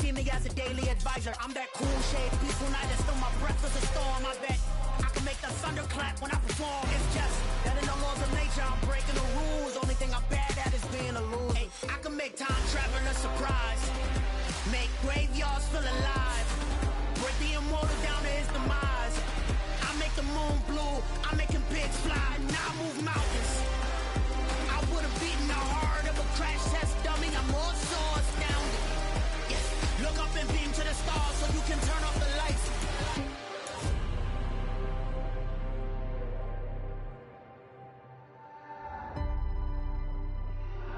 see me as a daily advisor. I'm that cool shade, peaceful night, and still my breath is a storm. I bet I can make the thunder clap when I perform. It's just that in the laws of nature, I'm breaking the rules. Only thing I'm bad at is being a loser. Hey, I can make time travel a surprise, make graveyards feel alive, break the immortal down to his demise. I make the moon blue, I'm making pigs fly, now I move mountains. I would have beaten the heart of a crash test dummy. I'm more so astounded. Yes, look up and beam to the stars so you can turn off the lights.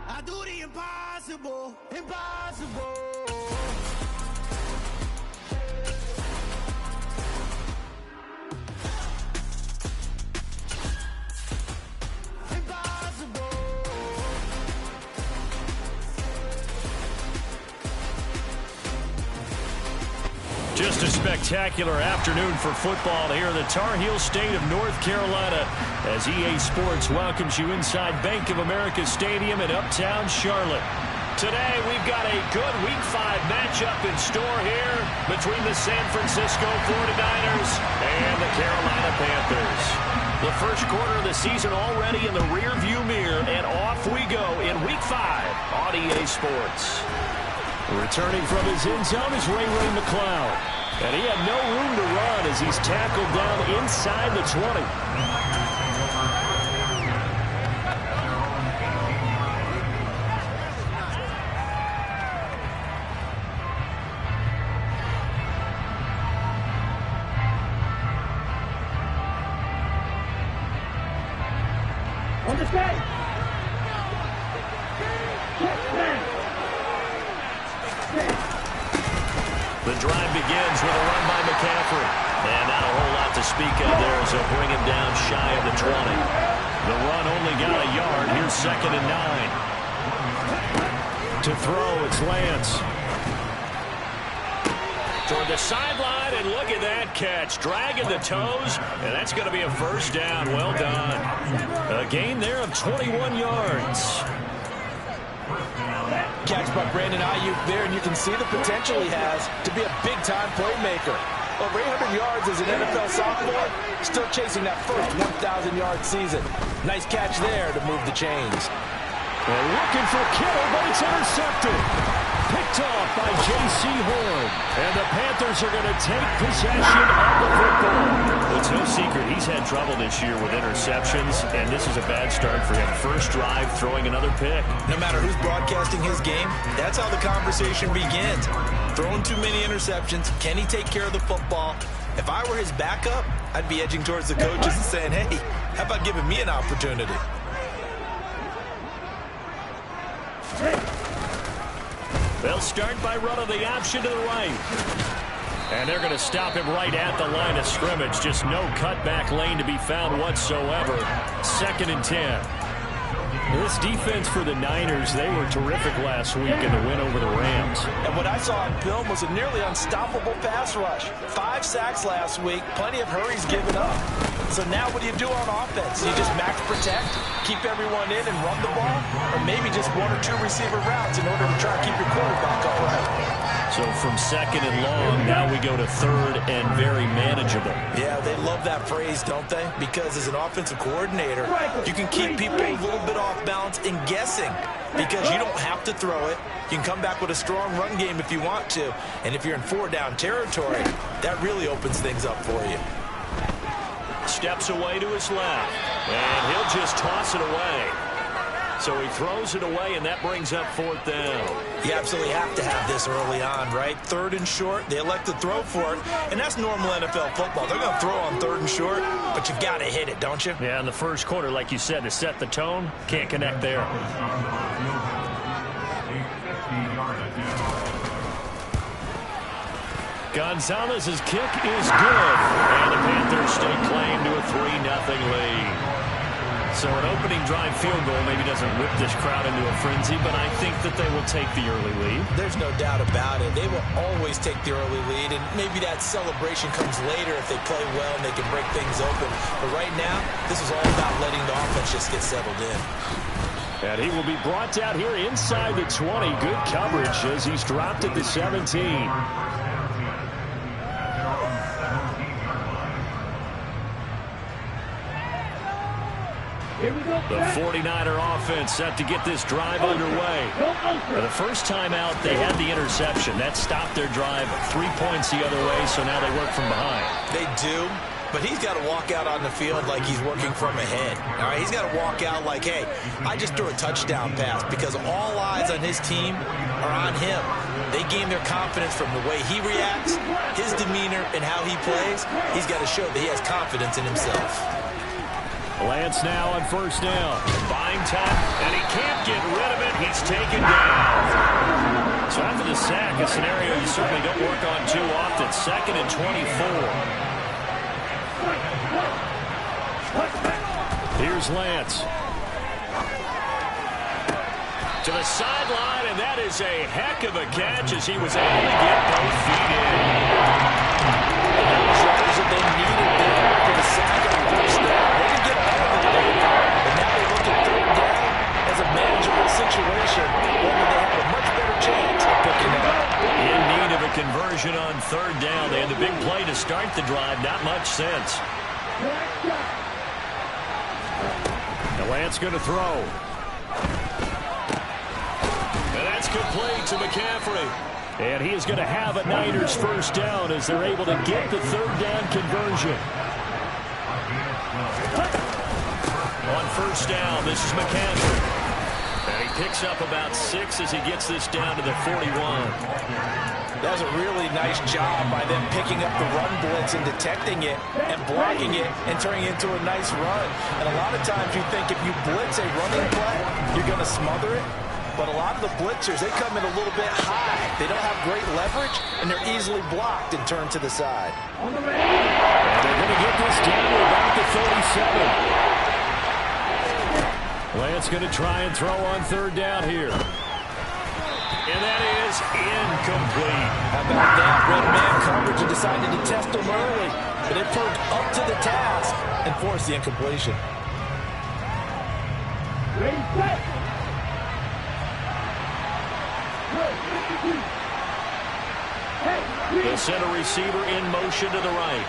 I do the impossible, impossible. Just a spectacular afternoon for football here in the Tar Heel state of North Carolina as EA Sports welcomes you inside Bank of America Stadium in Uptown Charlotte. Today we've got a good Week 5 matchup in store here between the San Francisco 49ers and the Carolina Panthers. The first quarter of the season already in the rearview mirror, and off we go in Week 5 on EA Sports. Returning from his end zone is Ray McCloud. And he had no room to run as he's tackled down inside the 20. On the stage. The drive begins with a run by McCaffrey. And not a whole lot to speak of there as they'll bring him down shy of the 20. The run only got a yard. Here's 2nd and 9. To throw, it's Lance. Toward the sideline, and look at that catch. Dragging the toes, and that's going to be a first down. Well done. A gain there of 21 yards. Catch by Brandon Ayuk there, and you can see the potential he has to be a big-time playmaker. Over 800 yards as an NFL sophomore, still chasing that first 1,000-yard season. Nice catch there to move the chains. Well, looking for Kittle, but it's intercepted. Picked off by J.C. Horn. And the Panthers are going to take possession of the football. It's no secret he's had trouble this year with interceptions, and this is a bad start for him. First drive, throwing another pick. No matter who's broadcasting his game, that's how the conversation begins. Throwing too many interceptions, can he take care of the football? If I were his backup, I'd be edging towards the coaches and saying, hey, how about giving me an opportunity? They'll start by running the option to the right. And they're going to stop him right at the line of scrimmage. Just no cutback lane to be found whatsoever. 2nd and 10. This defense for the Niners, they were terrific last week in the win over the Rams. And what I saw on film was a nearly unstoppable pass rush. 5 sacks last week, plenty of hurries given up. So now what do you do on offense? You just max protect, keep everyone in and run the ball? Or maybe just 1 or 2 receiver routes in order to try to keep your quarterback upright? So from 2nd and long, now we go to 3rd and very manageable. Yeah, they love that phrase, don't they? Because as an offensive coordinator, you can keep people a little bit off balance and guessing because you don't have to throw it. You can come back with a strong run game if you want to. And if you're in 4-down territory, that really opens things up for you. Steps away to his left, and he'll just toss it away. So he throws it away, and that brings up 4th down. You absolutely have to have this early on, right? 3rd and short, they elect to throw for it, and that's normal NFL football. They're going to throw on 3rd and short, but you got to hit it, don't you? Yeah, in the first quarter, like you said, to set the tone, can't connect there. Gonzalez's kick is good, and the Panthers stake claim to a 3-0 lead. So an opening drive field goal maybe doesn't whip this crowd into a frenzy, but I think that they will take the early lead. There's no doubt about it. They will always take the early lead, and maybe that celebration comes later if they play well and they can break things open. But right now, this is all about letting the offense just get settled in. And he will be brought down here inside the 20. Good coverage as he's dropped at the 17. The 49er offense set to get this drive underway. For the first time out, they had the interception. That stopped their drive 3 points the other way, so now they work from behind. They do, but he's got to walk out on the field like he's working from ahead. All right, he's got to walk out like, hey, I just threw a touchdown pass, because all eyes on his team are on him. They gain their confidence from the way he reacts, his demeanor, and how he plays. He's got to show that he has confidence in himself. Lance now on first down. Buying time, and he can't get rid of it. He's taken down. So after the sack, a scenario you certainly don't work on too often. 2nd and 24. Here's Lance. To the sideline, and that is a heck of a catch as he was able to get both feet in. That was runners that they needed there after the sack on first down. They didn't get all of it there, but now they look at third down as a manageable situation where they have a much better chance of picking it up. In need of a conversion on third down. They had the big play to start the drive. Not much sense. Now Lance going to throw. And that's complete to McCaffrey. And he is going to have a Niners first down as they're able to get the third down conversion. On first down, this is McCaffrey. And he picks up about 6 as he gets this down to the 41. That was a really nice job by them picking up the run blitz and detecting it and blocking it and turning it into a nice run. And a lot of times you think if you blitz a running play, you're going to smother it. But a lot of the blitzers, they come in a little bit high. They don't have great leverage, and they're easily blocked and turned to the side. And they're going to get this down to about the 37. Lance going to try and throw on third down here. And that is incomplete. How about that? Red man coverage and decided to test them early. But it proved up to the task and forced the incompletion. The center receiver in motion to the right.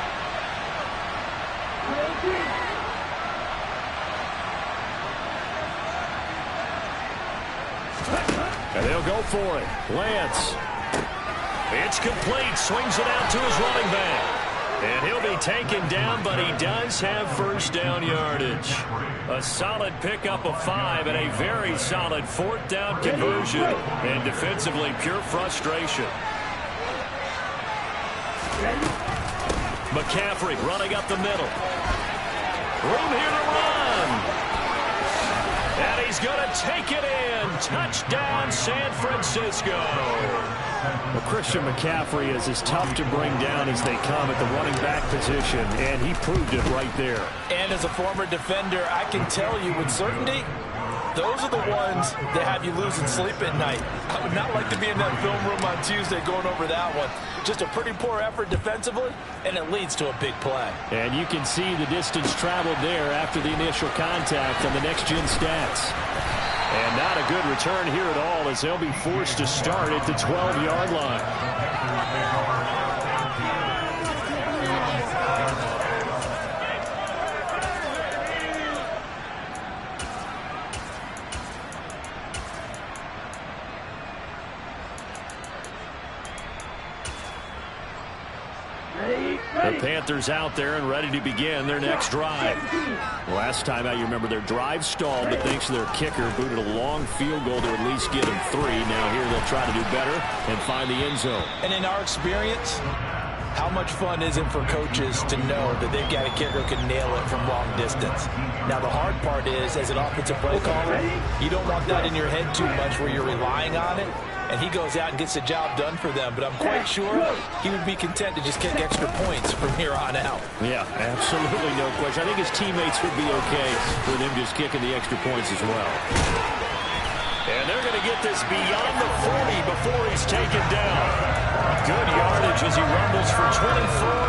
And they'll go for it. Lance. It's complete. Swings it out to his running back. And he'll be taken down, but he does have first down yardage. A solid pickup of 5 and a very solid fourth down conversion. And defensively, pure frustration. McCaffrey running up the middle. Room here to run. And he's going to take it in. Touchdown, San Francisco. Well, Christian McCaffrey is as tough to bring down as they come at the running back position, and he proved it right there. And as a former defender, I can tell you with certainty, those are the ones that have you losing sleep at night. I would not like to be in that film room on Tuesday going over that one. Just a pretty poor effort defensively, and it leads to a big play. And you can see the distance traveled there after the initial contact on the next-gen stats. And not a good return here at all as they'll be forced to start at the 12-yard line. The Panthers out there and ready to begin their next drive. Last time out, you remember their drive stalled, but thanks to their kicker, booted a long field goal to at least get them 3. Now here they'll try to do better and find the end zone. And in our experience, how much fun is it for coaches to know that they've got a kicker who can nail it from long distance? Now the hard part is, as an offensive play caller, you don't want that in your head too much where you're relying on it. And he goes out and gets the job done for them. But I'm quite sure he would be content to just kick extra points from here on out. Yeah, absolutely no question. I think his teammates would be okay with him just kicking the extra points as well. And they're going to get this beyond the 40 before he's taken down. Good yardage as he rumbles for 24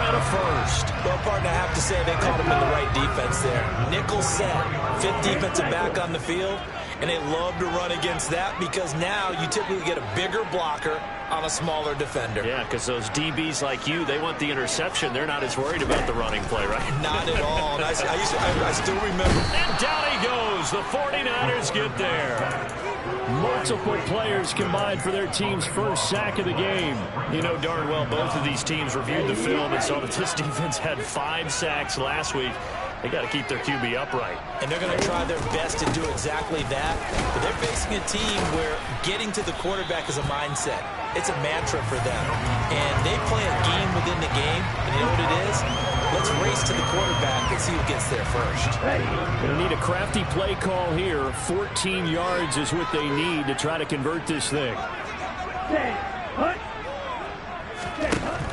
and a first. Well, partner, I have to say they caught him in the right defense there. Nickel set, 5th defensive back on the field. And they love to run against that because now you typically get a bigger blocker on a smaller defender. Yeah, because those DBs like you, they want the interception. They're not as worried about the running play, right? Not at all. And I still remember. And down he goes. The 49ers get there. Multiple players combined for their team's first sack of the game. You know darn well both of these teams reviewed the film and saw that this defense had 5 sacks last week. They got to keep their QB upright. And they're going to try their best to do exactly that. But they're facing a team where getting to the quarterback is a mindset. It's a mantra for them. And they play a game within the game. And you know what it is? Let's race to the quarterback and see who gets there first. They'll need a crafty play call here. 14 yards is what they need to try to convert this thing.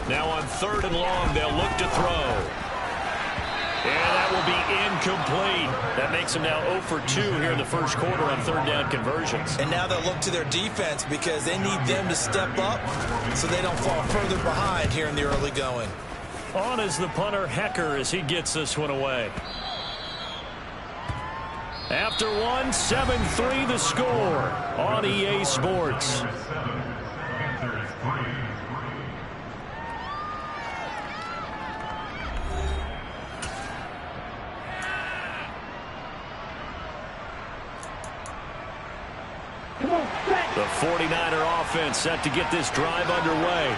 Now on 3rd and long, they'll look to throw. And that will be incomplete. That makes them now 0 for 2 here in the first quarter on 3rd down conversions. And now they'll look to their defense because they need them to step up so they don't fall further behind here in the early going. On is the punter, Hecker, as he gets this one away. After one, 7-3 the score on EA Sports. The 49er offense set to get this drive underway.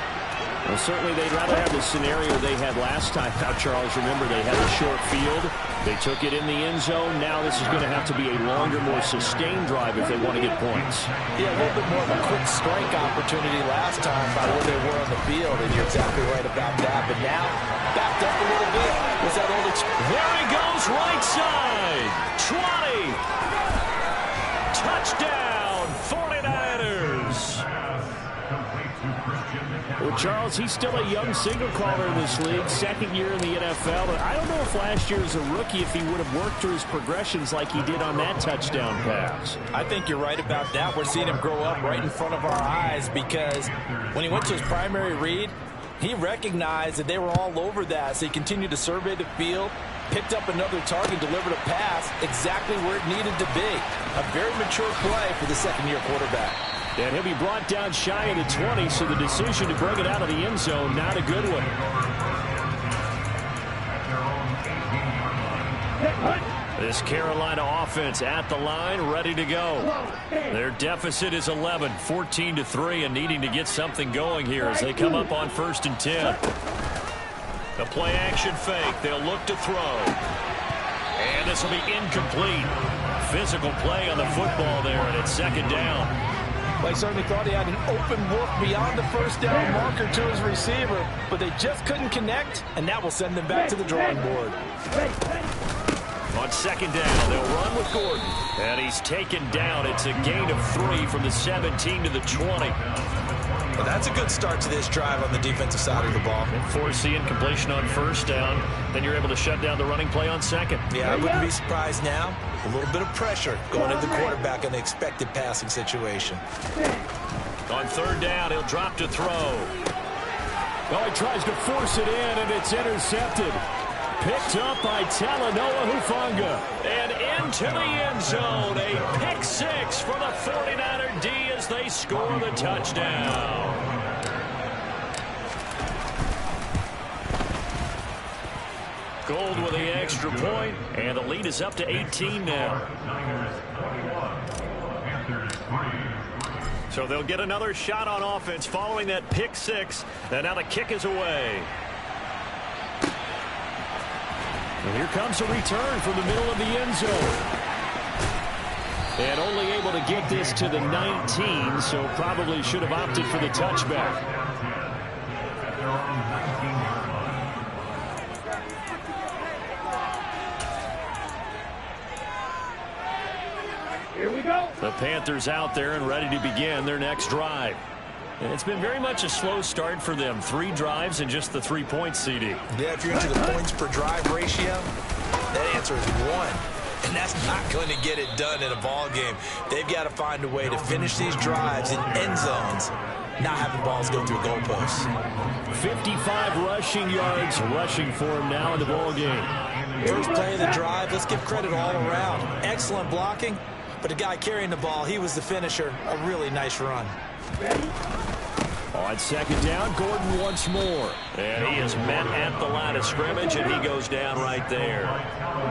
Well, certainly they'd rather have the scenario they had last time. Now, Charles, remember, they had a short field. They took it in the end zone. Now this is going to have to be a longer, more sustained drive if they want to get points. Yeah, a little bit more of a quick strike opportunity last time by where they were on the field, and you're exactly right about that. But now, backed up a little bit. Was that old there he goes, right side. 20. Touchdown, 49ers. Well, Charles, he's still a young signal caller in this league, 2nd year in the NFL. But I don't know if last year as a rookie, if he would have worked through his progressions like he did on that touchdown pass. I think you're right about that. We're seeing him grow up right in front of our eyes because when he went to his primary read, he recognized that they were all over that. So he continued to survey the field, picked up another target, delivered a pass exactly where it needed to be. A very mature play for the 2nd-year quarterback. And he'll be brought down shy of the 20, so the decision to bring it out of the end zone, not a good one. This Carolina offense at the line, ready to go. Their deficit is 11, 14-3, and needing to get something going here as they come up on 1st and 10. The play action fake. They'll look to throw. And this will be incomplete. Physical play on the football there, and it's 2nd down. They certainly thought he had an open look beyond the 1st down marker to his receiver, but they just couldn't connect, and that will send them back to the drawing board. On 2nd down, they'll run with Gordon. And he's taken down. It's a gain of 3 from the 17 to the 20. Well, that's a good start to this drive on the defensive side of the ball. And force the incompletion on 1st down. Then you're able to shut down the running play on 2nd. Yeah, I wouldn't be surprised now. A little bit of pressure going into the quarterback in the expected passing situation. On 3rd down, he'll drop to throw. Well, he tries to force it in, and it's intercepted. Picked up by Talanoa Hufanga. And into the end zone. A pick 6 for the 49er D as they score the touchdown. Gold with the extra point, and the lead is up to 18 now. So they'll get another shot on offense following that pick 6. And now the kick is away. And here comes a return from the middle of the end zone. And only able to get this to the 19, so probably should have opted for the touchback. Here we go. The Panthers out there and ready to begin their next drive. And it's been very much a slow start for them. 3 drives and just the 3 points, CD. Yeah, if you're into the points per drive ratio, that answer is 1. And that's not going to get it done in a ball game. They've got to find a way to finish these drives in end zones, not having balls go through goalposts. 55 rushing yards rushing for him now in the ball game. First play of the drive, let's give credit all around. Excellent blocking, but the guy carrying the ball, he was the finisher. A really nice run. On second down, Gordon once more. And he is met at the line of scrimmage, and he goes down right there.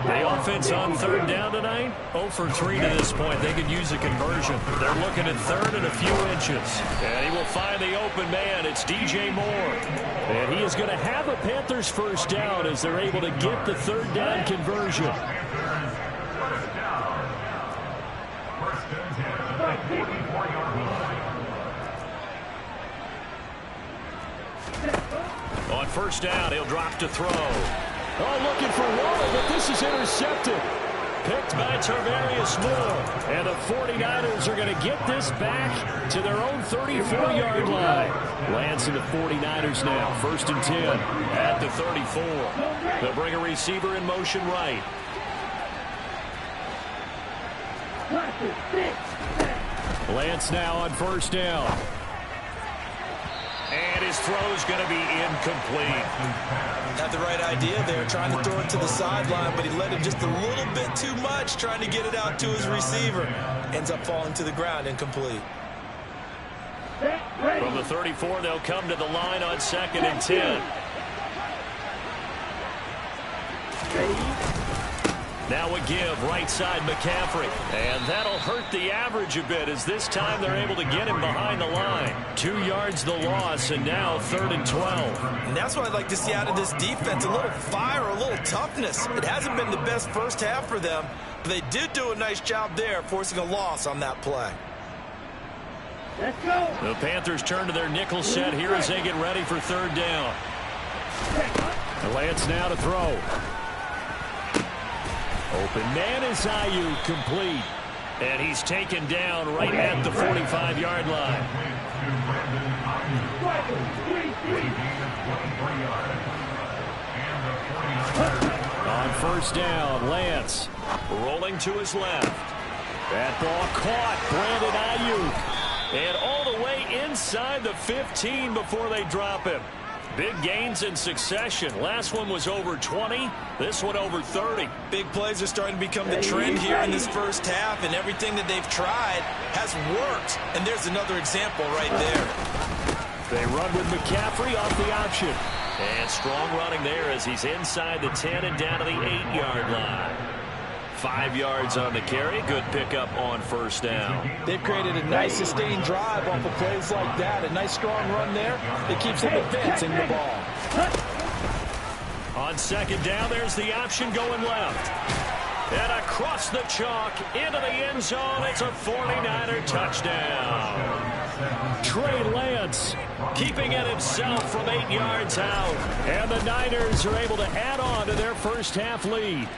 The offense on third down tonight, 0 for 3 to this point. They could use a conversion. They're looking at third and a few inches. And he will find the open man. It's DJ Moore. And he is going to have a Panthers first down as they're able to get the third down conversion. On first down, he'll drop to throw. Oh, looking for Waddle, but this is intercepted. Picked by Tarvarius Moore. And the 49ers are going to get this back to their own 34-yard line. Lance and the 49ers now, 1st and 10 at the 34. They'll bring a receiver in motion right. Lance now on first down. And his throw's going to be incomplete. Had the right idea there, trying to throw it to the sideline, but he let him just a little bit too much, trying to get it out to his receiver. Ends up falling to the ground, incomplete. From the 34, they'll come to the line on 2nd and 10. Now a give, right side McCaffrey. And that'll hurt the average a bit as this time they're able to get him behind the line. 2 yards the loss, and now 3rd and 12. And that's what I'd like to see out of this defense, a little fire, a little toughness. It hasn't been the best first half for them, but they did do a nice job there, forcing a loss on that play. Let's go. The Panthers turn to their nickel set here as they get ready for 3rd down. Lance now to throw. Open man is Ayuk, complete. And he's taken down right at the 45-yard line. On first down, Lance rolling to his left. That ball caught, Brandon Ayuk. And all the way inside the 15 before they drop him. Big gains in succession. Last one was over 20. This one over 30. Big plays are starting to become the trend here in this first half, and everything that they've tried has worked. And there's another example right there. They run with McCaffrey off the option. And strong running there as he's inside the 10 and down to the 8-yard line. 5 yards on the carry. Good pickup on first down. They've created a nice sustained drive off of plays like that. A nice strong run there. It keeps them advancing the ball. On second down, there's the option going left. And across the chalk into the end zone. It's a 49er touchdown. Trey Lance keeping it himself from 8 yards out. And the Niners are able to add on to their first half lead.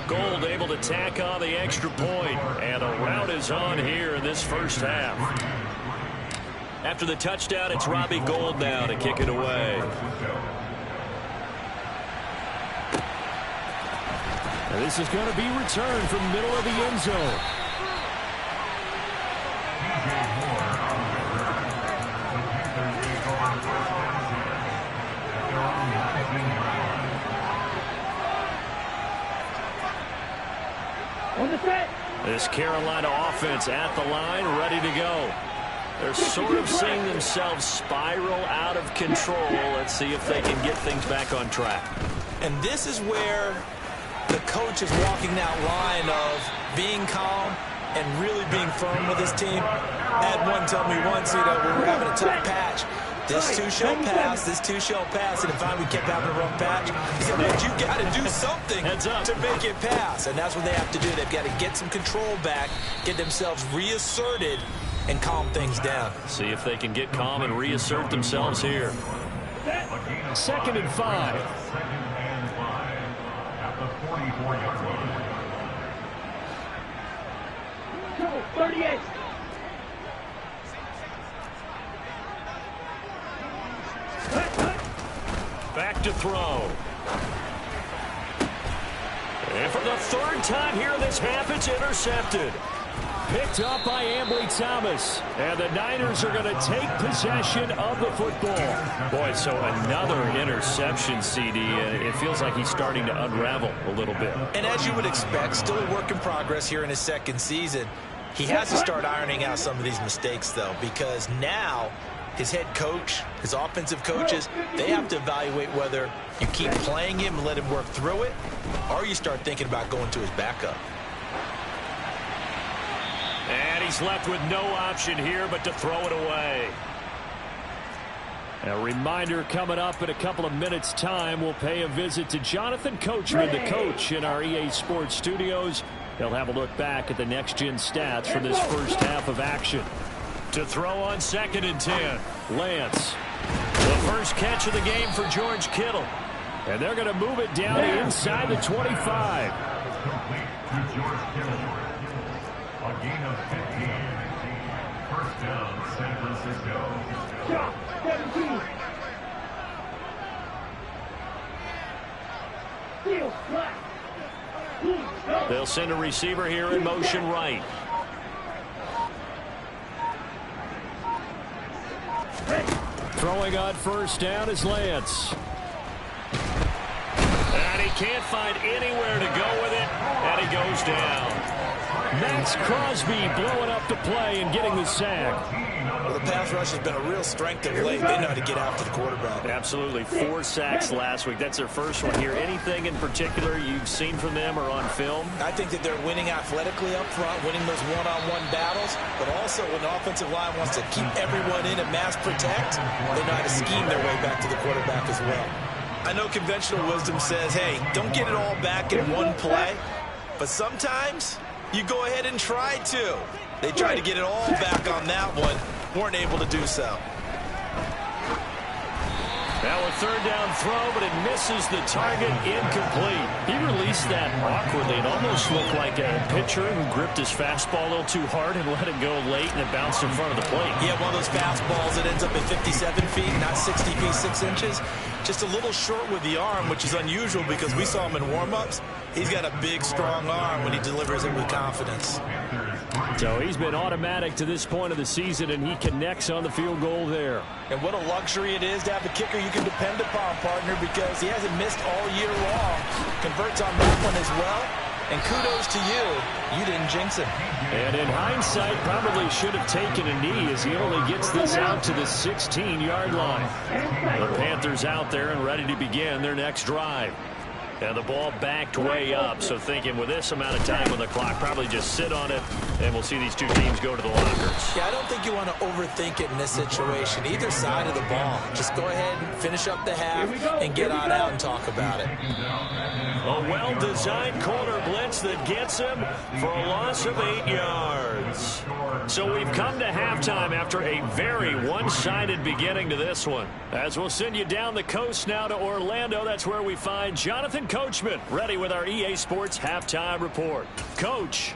Gold able to tack on the extra point. And the rout is on here in this first half. After the touchdown, it's Robbie Gould now to kick it away. And this is going to be returned from middle of the end zone. This Carolina offense at the line, ready to go. They're sort of seeing themselves spiral out of control. Let's see if they can get things back on track. And this is where the coach is walking that line of being calm and really being firm with his team. I had one tell me once, when we were having a tough patch, this too shall pass, this too shall pass. And if we kept having a rough patch, he said, but you got to do something to make it pass. And that's what they have to do. They've got to get some control back, get themselves reasserted, and calm things down. See if they can get calm and reassert themselves here. 2nd and 5. 38. Back to throw. And for the 3rd time here in this half, it's intercepted. picked up by Ambly Thomas. And the Niners are going to take possession of the football. Boy, so another interception, CD. It feels like he's starting to unravel a little bit. And as you would expect, still a work in progress here in his second season. He has to start ironing out some of these mistakes, though, because now his head coach, his offensive coaches, they have to evaluate whether you keep playing him and let him work through it, or you start thinking about going to his backup. And he's left with no option here but to throw it away. A reminder coming up in a couple of minutes' time, we'll pay a visit to Jonathan Coachman, the coach in our EA Sports studios. He'll have a look back at the next-gen stats from this first half of action. To throw on 2nd and 10, Lance. The first catch of the game for George Kittle. And they're going to move it down to inside the 25. A gain of 15. First down, San Francisco. 17. They'll send a receiver here in motion right. Throwing on first down is Lance. And he can't find anywhere to go with it, and he goes down. Max Crosby blowing up the play and getting the sack. Well, the pass rush has been a real strength of late. They know how to get after the quarterback. Absolutely. 4 sacks last week. That's their first one here. Anything in particular you've seen from them or on film? I think that they're winning athletically up front, winning those one-on-one battles, but also when the offensive line wants to keep everyone in and mass protect, they know how to scheme their way back to the quarterback as well. I know conventional wisdom says, hey, don't get it all back in one play, but sometimes you go ahead and try to. They tried to get it all back on that one, weren't able to do so. Now a 3rd down throw, but it misses the target, incomplete. He released that awkwardly. It almost looked like a pitcher who gripped his fastball a little too hard and let it go late, and it bounced in front of the plate. Yeah, one of those fastballs that ends up at 57 feet, not 60 feet, 6 inches. Just a little short with the arm, which is unusual because we saw him in warm-ups. He's got a big, strong arm when he delivers it with confidence. So he's been automatic to this point of the season, and he connects on the field goal there. And what a luxury it is to have a kicker you can depend upon, partner, because he hasn't missed all year long. Converts on that one as well. And kudos to you. You didn't jinx him. And in hindsight, probably should have taken a knee as he only gets this out to the 16-yard line. The Panthers out there and ready to begin their next drive. And the ball backed way up, so thinking with this amount of time on the clock, probably just sit on it, and we'll see these two teams go to the lockers. Yeah, I don't think you want to overthink it in this situation. Either side of the ball. Just go ahead and finish up the half and get on out and talk about it. A well-designed corner blitz that gets him for a loss of 8 yards. So we've come to halftime after a very one-sided beginning to this one. As we'll send you down the coast now to Orlando, that's where we find Jonathan Coachman, ready with our EA Sports Halftime Report. Coach.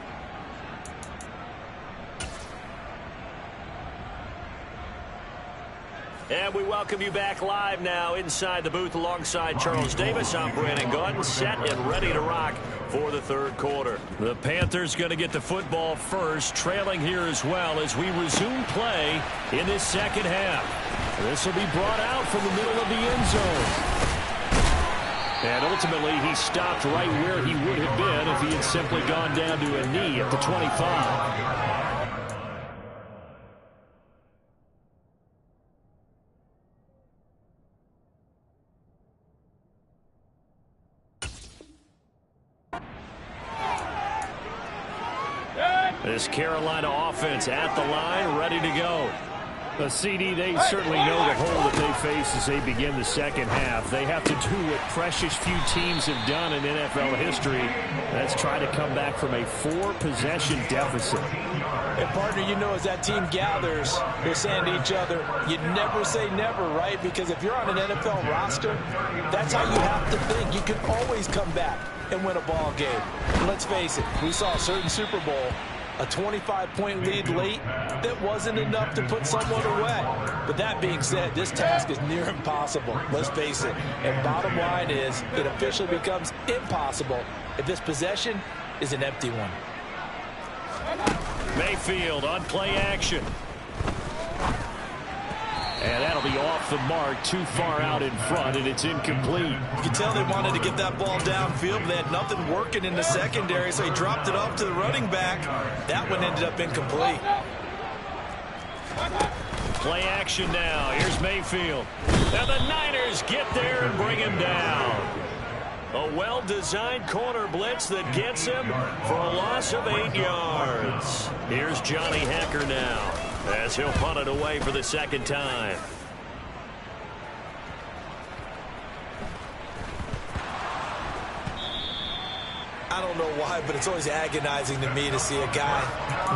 And we welcome you back live now inside the booth alongside Charles Davis. I'm Brandon Gaudin, set and ready to rock for the 3rd quarter. The Panthers going to get the football first, trailing here as well as we resume play in this 2nd half. This will be brought out from the middle of the end zone. And ultimately, he stopped right where he would have been if he had simply gone down to a knee at the 25. This Carolina offense at the line, ready to go. The CD, they certainly know the hole that they face as they begin the 2nd half. They have to do what precious few teams have done in NFL history. That's try to come back from a 4-possession deficit. And partner, you know, as that team gathers, they're saying to each other, you never say never, right? Because if you're on an NFL roster, that's how you have to think. You can always come back and win a ball game. And let's face it, we saw a certain Super Bowl, a 25-point lead late, that wasn't enough to put someone away. But that being said, this task is near impossible. Let's face it. And bottom line is, it officially becomes impossible if this possession is an empty one. Mayfield on play action. And that'll be off the mark, too far out in front, and it's incomplete. You can tell they wanted to get that ball downfield, but they had nothing working in the secondary, so he dropped it off to the running back. That one ended up incomplete. Play action now. Here's Mayfield. And the Niners get there and bring him down. A well-designed corner blitz that gets him for a loss of 8 yards. Here's Johnny Hecker now, as he'll punt it away for the second time. I don't know why, but it's always agonizing to me to see a guy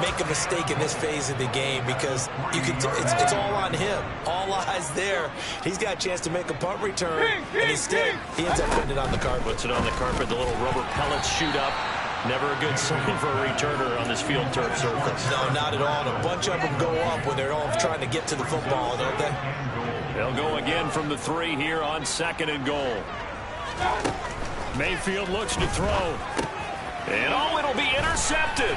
make a mistake in this phase of the game, because you can it's all on him. All eyes there. He's got a chance to make a punt return, and instead he ends up putting it on the carpet. Puts it on the carpet. The little rubber pellets shoot up. Never a good sign for a returner on this field turf surface. No, not at all. And a bunch of them go up when they're all trying to get to the football, don't they? They'll go again from the 3 here on 2nd and goal. Mayfield looks to throw. And it'll be intercepted.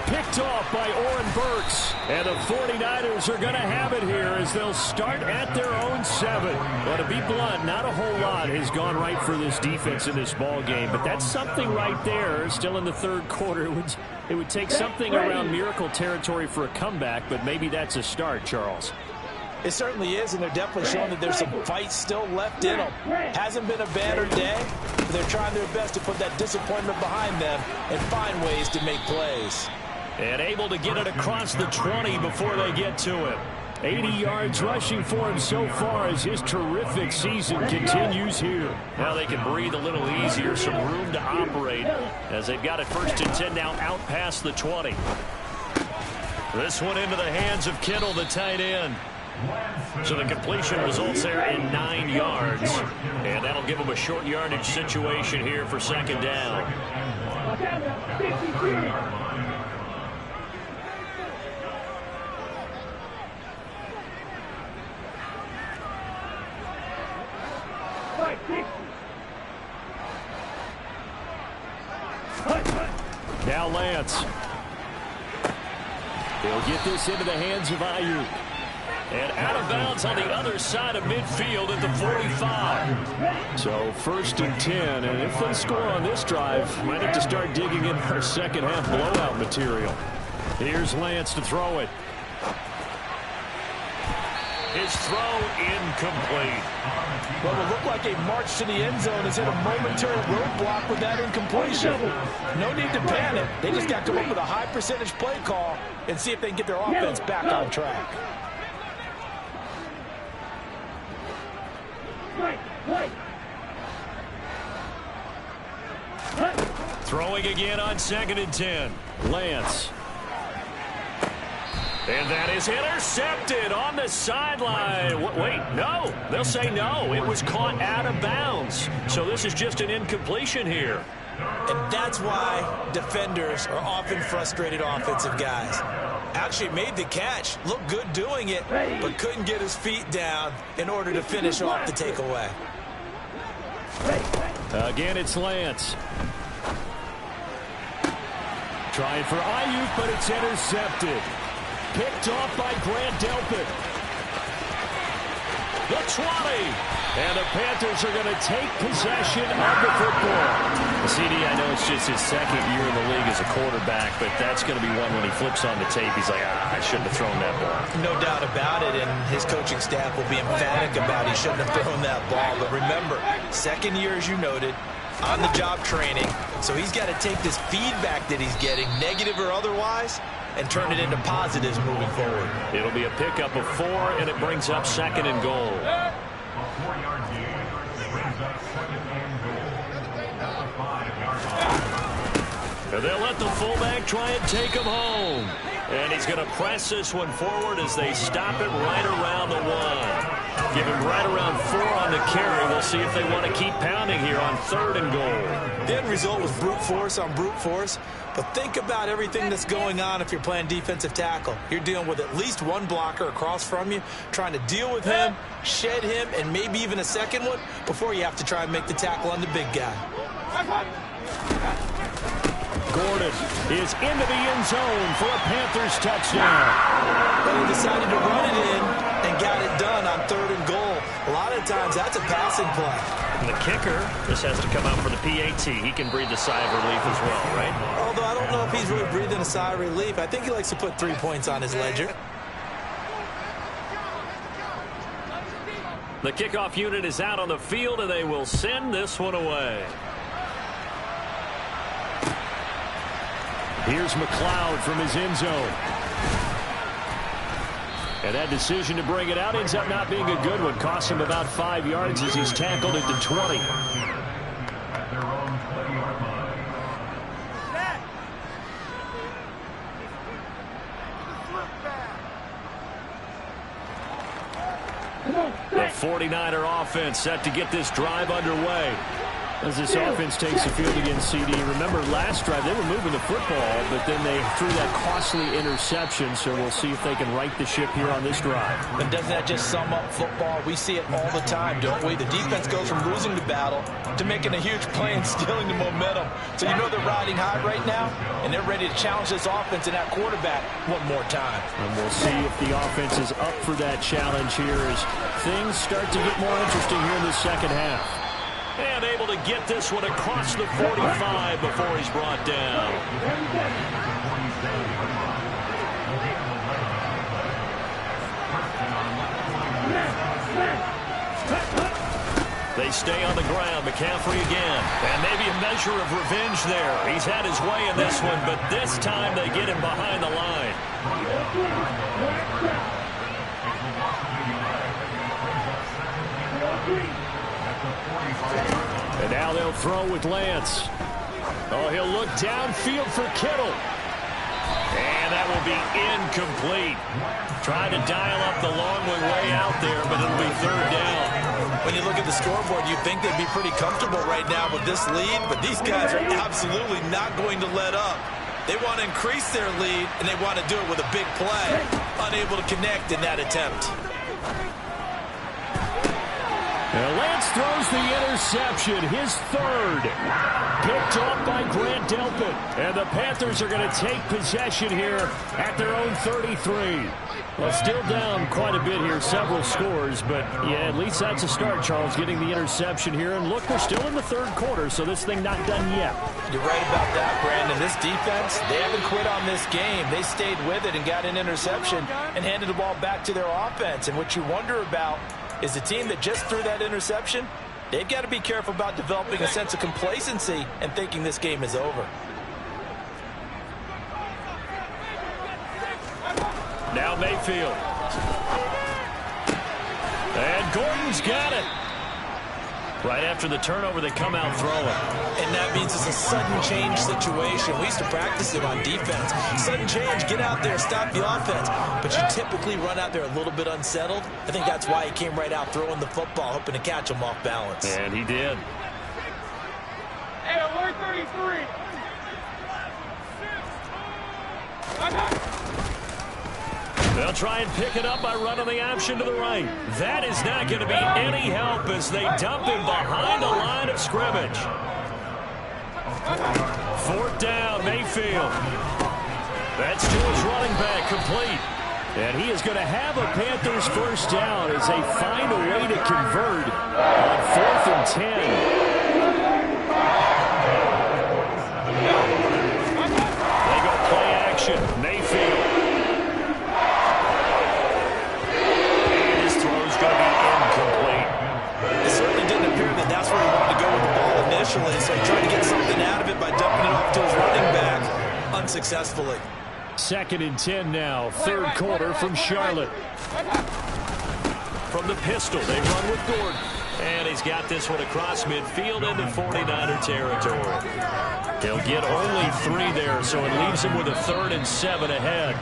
Picked off by Oren Burks. And the 49ers are going to have it here as they'll start at their own 7. But to be blunt, not a whole lot has gone right for this defense in this ball game. But that's something right there. Still in the 3rd quarter. It would take something around miracle territory for a comeback, but maybe that's a start, Charles. It certainly is, and they're definitely showing that there's some fight still left in them. Hasn't been a banner day, but they're trying their best to put that disappointment behind them and find ways to make plays. And able to get it across the 20 before they get to him. 80 yards rushing for him so far as his terrific season continues here. Now they can breathe a little easier, some room to operate as they've got it 1st and 10 now out past the 20. This one into the hands of Kittle, the tight end. So the completion results there in 9 yards. And that'll give them a short yardage situation here for 2nd down. Now Lance. They'll get this into the hands of Ayuk. And out of bounds on the other side of midfield at the 45. So 1st and 10, and if they score on this drive, might have to start digging in our second half blowout material. Here's Lance to throw it. His throw incomplete. Well, it looked like a march to the end zone has hit a momentary roadblock with that incompletion. No need to panic. They just got to come up with a high percentage play call and see if they can get their offense back on track. Throwing again on 2nd and 10. Lance. And that is intercepted on the sideline. Wait, no. They'll say no. It was caught out of bounds. So this is just an incompletion here. And that's why defenders are often frustrated offensive guys. Actually made the catch, looked good doing it, but couldn't get his feet down in order to finish off the takeaway. Again, it's Lance. Trying for Ayuk, but it's intercepted. Picked off by Grant Delpit. The 20. And the Panthers are going to take possession of the football. CD, I know it's just his 2nd year in the league as a quarterback, but that's going to be one when he flips on the tape. He's like, I shouldn't have thrown that ball. No doubt about it, and his coaching staff will be emphatic about he shouldn't have thrown that ball. But remember, 2nd year, as you noted, on-the-job training. So he's got to take this feedback that he's getting, negative or otherwise, and turn it into positives moving forward. It'll be a pickup of 4, and it brings up 2nd and goal. A 4-yard gain brings up 2nd and goal at the 5-yard line. And they'll let the fullback try and take him home. And he's going to press this one forward as they stop it right around the 1. Give him right around 4 on the carry. We'll see if they want to keep pounding here on 3rd and goal. The end result was brute force on brute force. But think about everything that's going on if you're playing defensive tackle. You're dealing with at least one blocker across from you, trying to deal with him, shed him, and maybe even a second one before you have to try and make the tackle on the big guy. Gordon is into the end zone for a Panthers touchdown. But he decided to run it in and got it done on 3rd and goal. A lot of times that's a passing play. And the kicker just has to come out for the PAT. He can breathe a sigh of relief as well, right? Although I don't know if he's really breathing a sigh of relief. I think he likes to put 3 points on his ledger. The kickoff unit is out on the field, and they will send this one away. Here's McLeod from his end zone. And that decision to bring it out ends up not being a good one. Cost him about 5 yards as he's tackled at the 20. At their own 20-yard line. The 49er offense set to get this drive underway. As this offense takes the field against CD. Remember, last drive, they were moving the football, but then they threw that costly interception, so we'll see if they can right the ship here on this drive. And doesn't that just sum up football? We see it all the time, don't we? The defense goes from losing the battle to making a huge play and stealing the momentum. So you know they're riding high right now, and they're ready to challenge this offense and that quarterback one more time. And we'll see if the offense is up for that challenge here as things start to get more interesting here in the second half. And able to get this one across the 45 before he's brought down. They stay on the ground. McCaffrey again. And maybe a measure of revenge there. He's had his way in this one, but this time they get him behind the line. And now they'll throw with Lance. Oh, he'll look downfield for Kittle. And that will be incomplete. Trying to dial up the long way out there, but it'll be 3rd down. When you look at the scoreboard, you'd think they'd be pretty comfortable right now with this lead, but these guys are absolutely not going to let up. They want to increase their lead, and they want to do it with a big play. Unable to connect in that attempt. And Lance throws the interception, his 3rd. Picked off by Grant Delpit. And the Panthers are going to take possession here at their own 33. Well, still down quite a bit here, several scores. But, yeah, at least that's a start, Charles, getting the interception here. And, look, we're still in the 3rd quarter, so this thing not done yet. You're right about that, Brandon. This defense, they haven't quit on this game. They stayed with it and got an interception and handed the ball back to their offense. And what you wonder about is the team that just threw that interception, they've got to be careful about developing a sense of complacency and thinking this game is over. Now Mayfield. And Gordon's got it. Right after the turnover, they come out throwing. And that means it's a sudden change situation. We used to practice it on defense. Sudden change, get out there, stop the offense. But you typically run out there a little bit unsettled. I think that's why he came right out throwing the football, hoping to catch him off balance. And he did. Hey, alert 33. They'll try and pick it up by running the option to the right. That is not going to be any help as they dump him behind the line of scrimmage. 4th down, Mayfield. That's to his running back, complete. And he is going to have a Panthers 1st down as they find a way to convert on 4th and 10. They go play action. Mayfield. That's where he wanted to go with the ball initially, so he tried to get something out of it by dumping it off to his running back unsuccessfully. 2nd and 10 now, 3rd quarter from Charlotte. From the pistol, they run with Gordon. And he's got this one across midfield into 49er territory. He'll get only 3 there, so it leaves him with a 3rd and 7 ahead.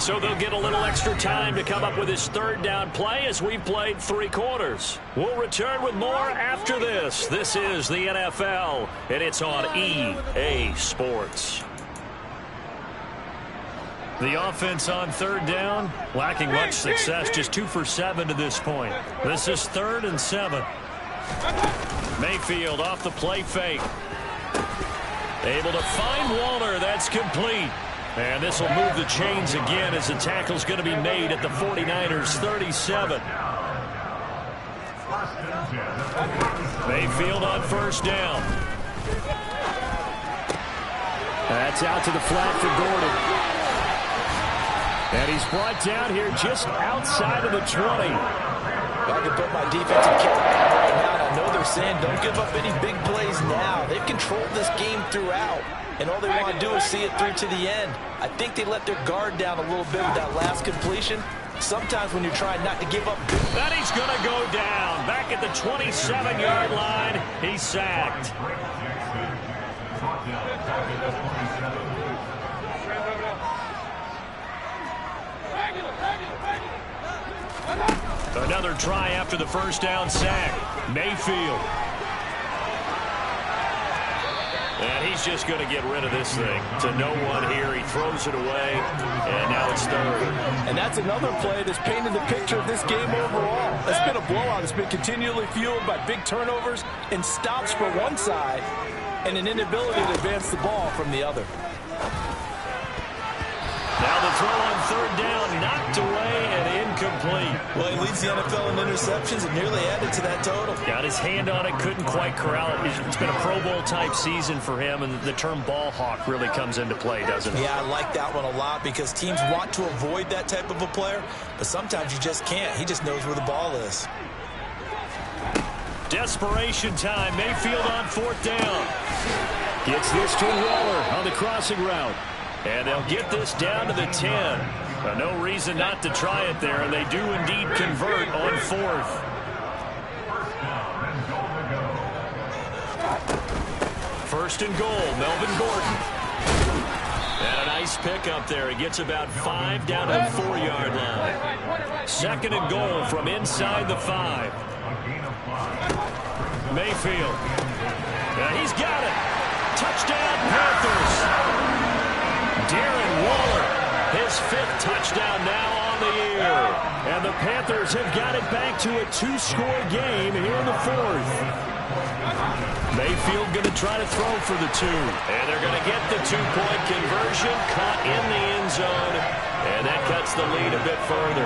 So they'll get a little extra time to come up with his 3rd down play as we've played 3 quarters. We'll return with more after this. This is the NFL, and it's on EA Sports. The offense on 3rd down, lacking much success, just 2 for 7 to this point. This is 3rd and 7. Mayfield off the play fake. Able to find Waller. That's complete. And this will move the chains again as the tackle's going to be made at the 49ers 37. Mayfield on first down. That's out to the flat for Gordon. And he's brought down here just outside of the 20. I can put my defensive cap right now. I know they're saying don't give up any big plays now. They've controlled this game throughout, and all they want to do is see it through to the end. I think they let their guard down a little bit with that last completion. Sometimes when you're trying not to give up. That he's going to go down. Back at the 27-yard line, he's sacked. Another try after the first down sack. Mayfield. And he's just going to get rid of this thing to no one here. He throws it away, and now it's third. And that's another play that's painted the picture of this game overall. It's been a blowout. It's been continually fueled by big turnovers and stops for one side and an inability to advance the ball from the other. Now the throw on third down, knocked away and incomplete. Well, he leads the NFL in interceptions and nearly added to that total. Got his hand on it, couldn't quite corral it. It's been a Pro Bowl-type season for him, and the term ball hawk really comes into play, doesn't it? Yeah, I like that one a lot because teams want to avoid that type of a player, but sometimes you just can't. He just knows where the ball is. Desperation time. Mayfield on fourth down. Gets this to Waller on the crossing route. And they'll get this down to the 10. No reason not to try it there, and they do indeed convert on fourth. First and goal, Melvin Gordon. And a nice pick up there. He gets about 5 down to the 4-yard line. Second and goal from inside the 5. Mayfield. Yeah, he's got it. Touchdown, Panthers. Darren Waller, his 5th touchdown now on the year. And the Panthers have got it back to a 2-score game here in the 4th. Mayfield going to try to throw for the 2. And they're going to get the 2-point conversion, caught in the end zone. And that cuts the lead a bit further.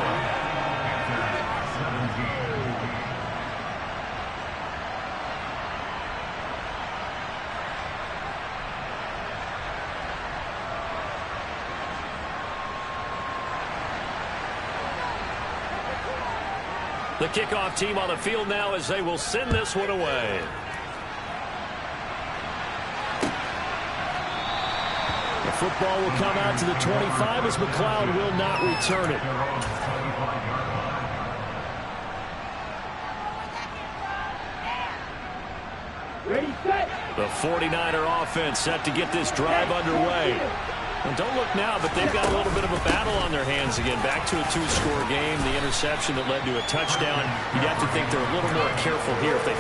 The kickoff team on the field now as they will send this one away. The football will come out to the 25 as McLeod will not return it. Ready, set. The 49er offense set to get this drive underway. And don't look now, but they've got a little bit of a battle on their hands again. Back to a 2-score game. The interception that led to a touchdown. You'd have to think they're a little more careful here if they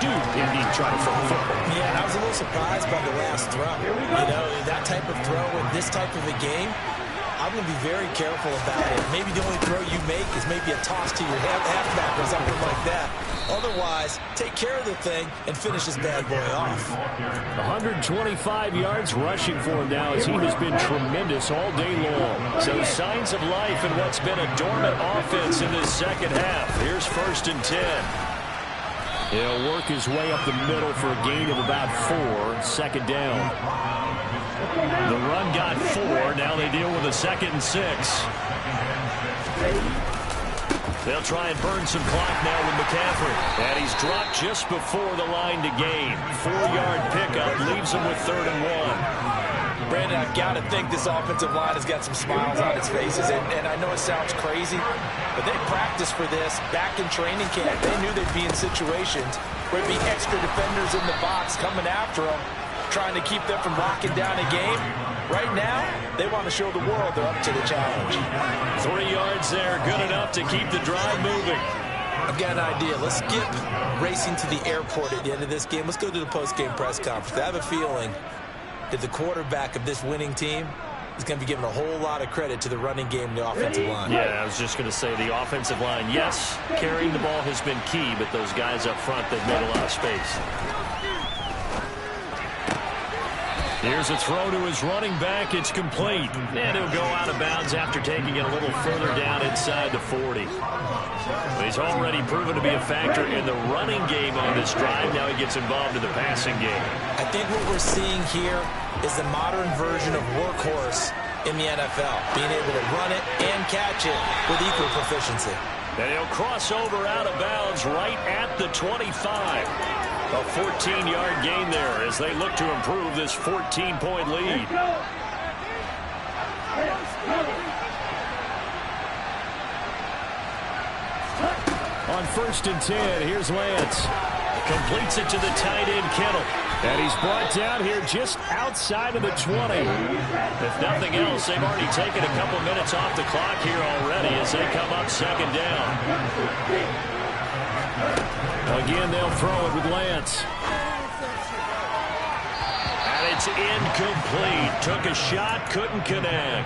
do indeed try to throw the football. Yeah, and I was a little surprised by the last throw. You know, that type of throw in this type of a game, I'm going to be very careful about it. Maybe the only throw you make is maybe a toss to your halfback or something like that. Otherwise, take care of the thing and finish this bad boy off. 125 yards rushing for him now as he has been tremendous all day long. So signs of life in what's been a dormant offense in this second half. Here's first and 10. He'll work his way up the middle for a gain of about 4. Second down. The run got 4. Now they deal with a second and 6. They'll try and burn some clock now with McCaffrey. And he's dropped just before the line to gain. 4-yard pickup leaves him with 3rd and 1. Brandon, I've got to think this offensive line has got some smiles on its faces. And I know it sounds crazy, but they practiced for this back in training camp. They knew they'd be in situations where there'd be extra defenders in the box coming after them, trying to keep them from locking down a game. Right now, they want to show the world they're up to the challenge. 3 yards there, good enough to keep the drive moving. I've got an idea. Let's skip racing to the airport at the end of this game. Let's go to the post-game press conference. I have a feeling that the quarterback of this winning team is going to be given a whole lot of credit to the running game and the offensive line. Yeah, I was just going to say the offensive line, yes, carrying the ball has been key, but those guys up front, they've made a lot of space. Here's a throw to his running back. It's complete. And he'll go out of bounds after taking it a little further down inside the 40. He's already proven to be a factor in the running game on this drive. Now he gets involved in the passing game. I think what we're seeing here is the modern version of workhorse in the NFL, being able to run it and catch it with equal proficiency. And he'll cross over out of bounds right at the 25. A 14-yard gain there as they look to improve this 14-point lead. On 1st and 10, here's Lance. Completes it to the tight end, Kittle. And he's brought down here just outside of the 20. If nothing else, they've already taken a couple minutes off the clock here already as they come up 2nd down. Again, they'll throw it with Lance. And it's incomplete. Took a shot, couldn't connect.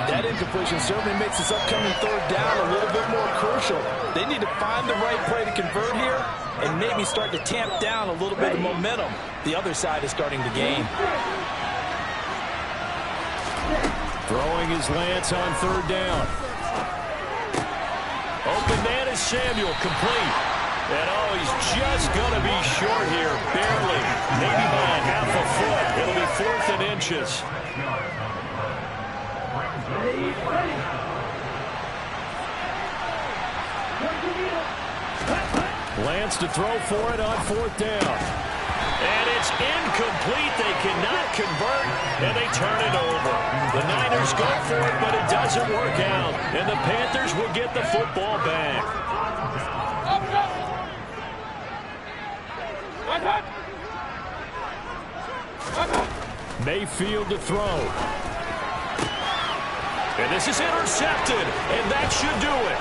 That incompletion certainly makes this upcoming 3rd down a little bit more crucial. They need to find the right play to convert here and maybe start to tamp down a little bit of momentum the other side is starting to gain. Throwing his Lance on 3rd down. Open man is Samuel, complete. And oh, he's just going to be short here, barely. Maybe by half a foot. It'll be 4th and inches. Lance to throw for it on 4th down. And it's incomplete. They cannot convert, and they turn it over. The Niners go for it, but it doesn't work out. And the Panthers will get the football back. Mayfield to throw. And this is intercepted, and that should do it.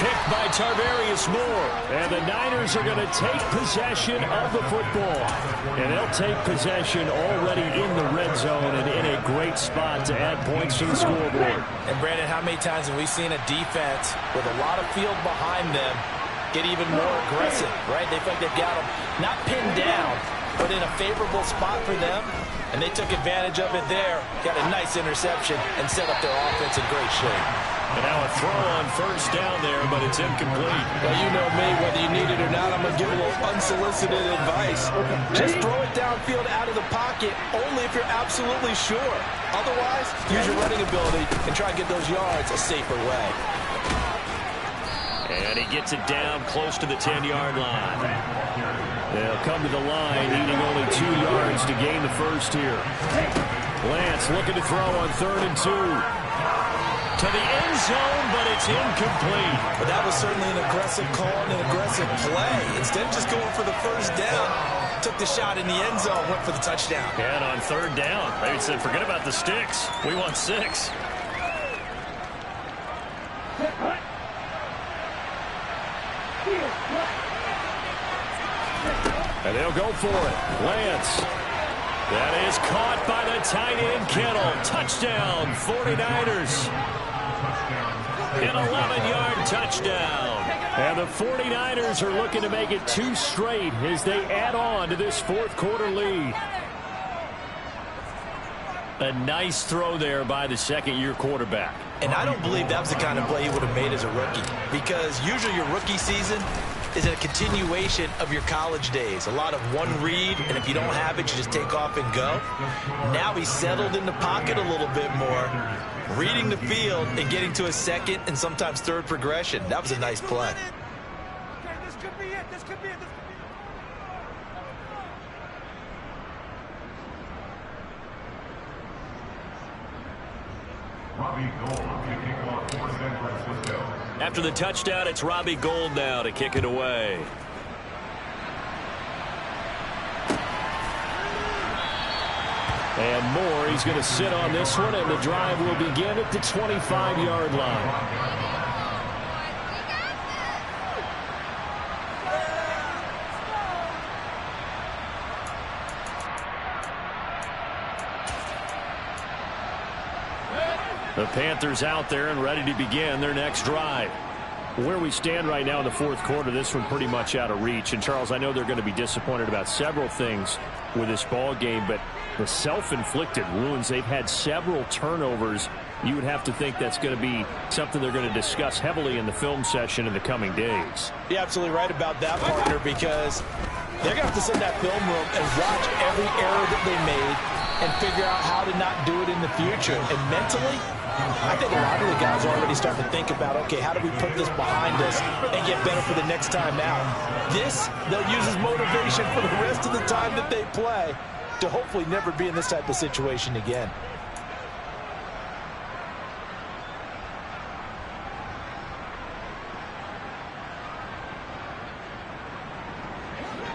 Picked by Tarvarius Moore. And the Niners are going to take possession of the football. And they'll take possession already in the red zone and in a great spot to add points to the scoreboard. And Brandon, how many times have we seen a defense with a lot of field behind them get even more aggressive, right? They feel like they've got them not pinned down, but in a favorable spot for them. And they took advantage of it there, got a nice interception, and set up their offense in great shape. And now a throw on 1st down there, but it's incomplete. Well, you know me, whether you need it or not, I'm going to give a little unsolicited advice. Just throw it downfield out of the pocket, only if you're absolutely sure. Otherwise, use your running ability and try and get those yards a safer way. And he gets it down close to the 10-yard line. They'll come to the line, needing only 2 yards to gain the 1st here. Lance looking to throw on 3rd and 2. To the end zone, but it's incomplete. But that was certainly an aggressive call and an aggressive play. Instead of just going for the 1st down, took the shot in the end zone, went for the touchdown. And on 3rd down, they said, forget about the sticks. We want 6. And they'll go for it. Lance. That is caught by the tight end, Kittle. Touchdown, 49ers. An 11-yard touchdown. And the 49ers are looking to make it 2 straight as they add on to this 4th quarter lead. A nice throw there by the 2nd-year quarterback. And I don't believe that was the kind of play he would have made as a rookie, because usually your rookie season is a continuation of your college days. A lot of one read, and if you don't have it, you just take off and go. Now he's settled in the pocket a little bit more, reading the field and getting to a 2nd and sometimes 3rd progression. That was a nice play. Okay, this could be it. This could be it. Robbie Gould to kick off for San Francisco. After the touchdown, it's Robbie Gould now to kick it away. And Moore, he's going to sit on this one, and the drive will begin at the 25-yard line. The Panthers out there and ready to begin their next drive. Where we stand right now in the fourth quarter, this one pretty much out of reach. And, Charles, I know they're going to be disappointed about several things with this ball game, but the self-inflicted wounds, they've had several turnovers. You would have to think that's going to be something they're going to discuss heavily in the film session in the coming days. You're absolutely right about that, partner, because they're going to have to sit in that film room and watch every error that they made and figure out how to not do it in the future. And mentally, I think a lot of the guys are already starting to think about, okay, how do we put this behind us and get better for the next time out? This, they'll use as motivation for the rest of the time that they play to hopefully never be in this type of situation again.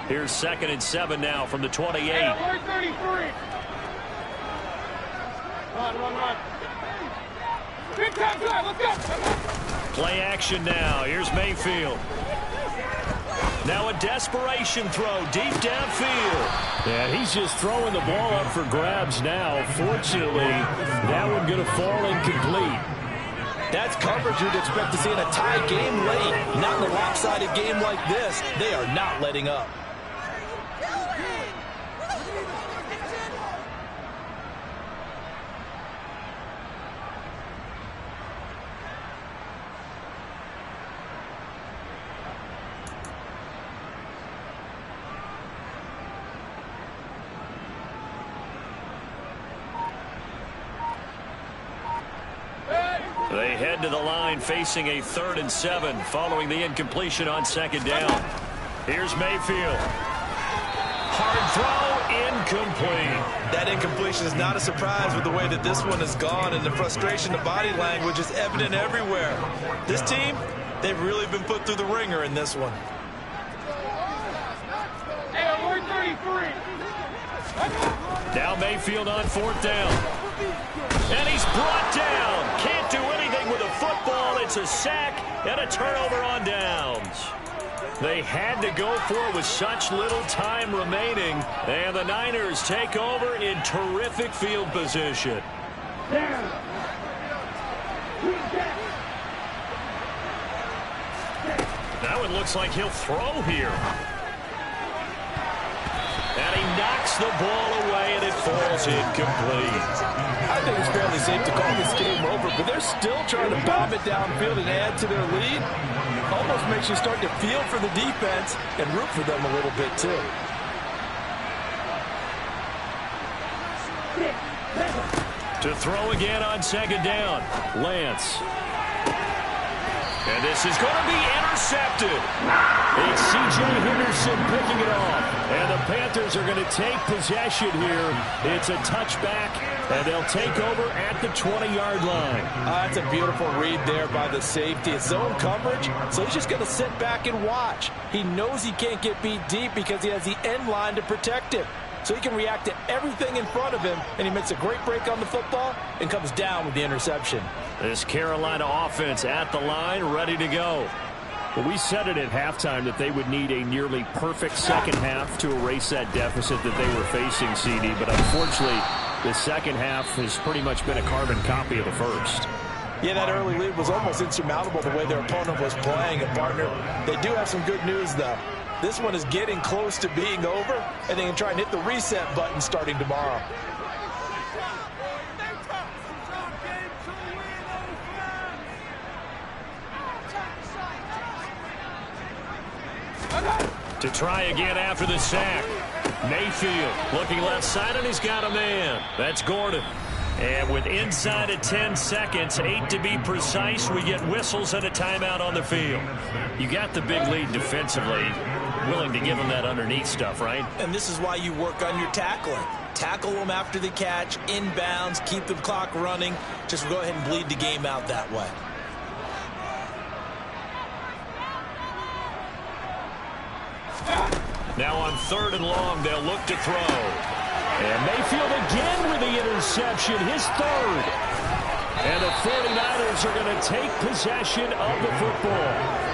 Here's 2nd and 7 now from the 28. Hey, 33. Run. Big time drive, let's go. Play action now. Here's Mayfield. Now a desperation throw deep downfield. And he's just throwing the ball up for grabs now. Fortunately, that one going to fall incomplete. That's coverage you'd expect to see in a tie game late. Not in a lopsided game like this. They are not letting up. They head to the line facing a 3rd and 7 following the incompletion on 2nd down. Here's Mayfield. Hard throw, incomplete. That incompletion is not a surprise with the way that this one has gone, and the frustration, the body language is evident everywhere. This team, they've really been put through the ringer in this one. Hey, 33. Now Mayfield on 4th down. And he's brought down. Can't do anything with a football. It's a sack and a turnover on downs. They had to go for it with such little time remaining. And the Niners take over in terrific field position. Now it looks like he'll throw here. And he knocks the ball away, and it falls incomplete. I think it's fairly safe to call this game over, but they're still trying to bomb it downfield and add to their lead. Almost makes you start to feel for the defense and root for them a little bit, too. To throw again on 2nd down, Lance. And this is going to be intercepted. It's C.J. Henderson picking it off. And the Panthers are going to take possession here. It's a touchback, and they'll take over at the 20-yard line. That's a beautiful read there by the safety. It's zone coverage, so he's just going to sit back and watch. He knows he can't get beat deep because he has the end line to protect him. So he can react to everything in front of him, and he makes a great break on the football and comes down with the interception. This Carolina offense at the line, ready to go. Well, we said it at halftime that they would need a nearly perfect second half to erase that deficit that they were facing, CD. But unfortunately, the second half has pretty much been a carbon copy of the first. Yeah, that early lead was almost insurmountable the way their opponent was playing. And, partner, they do have some good news, though. This one is getting close to being over, and they can try and hit the reset button starting tomorrow. To try again after the sack. Mayfield looking left side, and he's got a man. That's Gordon. And with inside of 10 seconds, 8 to be precise, we get whistles and a timeout on the field. You got the big lead defensively. Willing to give them that underneath stuff, right? And this is why you work on your tackling. Tackle them after the catch, inbounds, keep the clock running. Just go ahead and bleed the game out that way. Now on 3rd and long, they'll look to throw. And Mayfield again with the interception, his 3rd. And the 49ers are going to take possession of the football.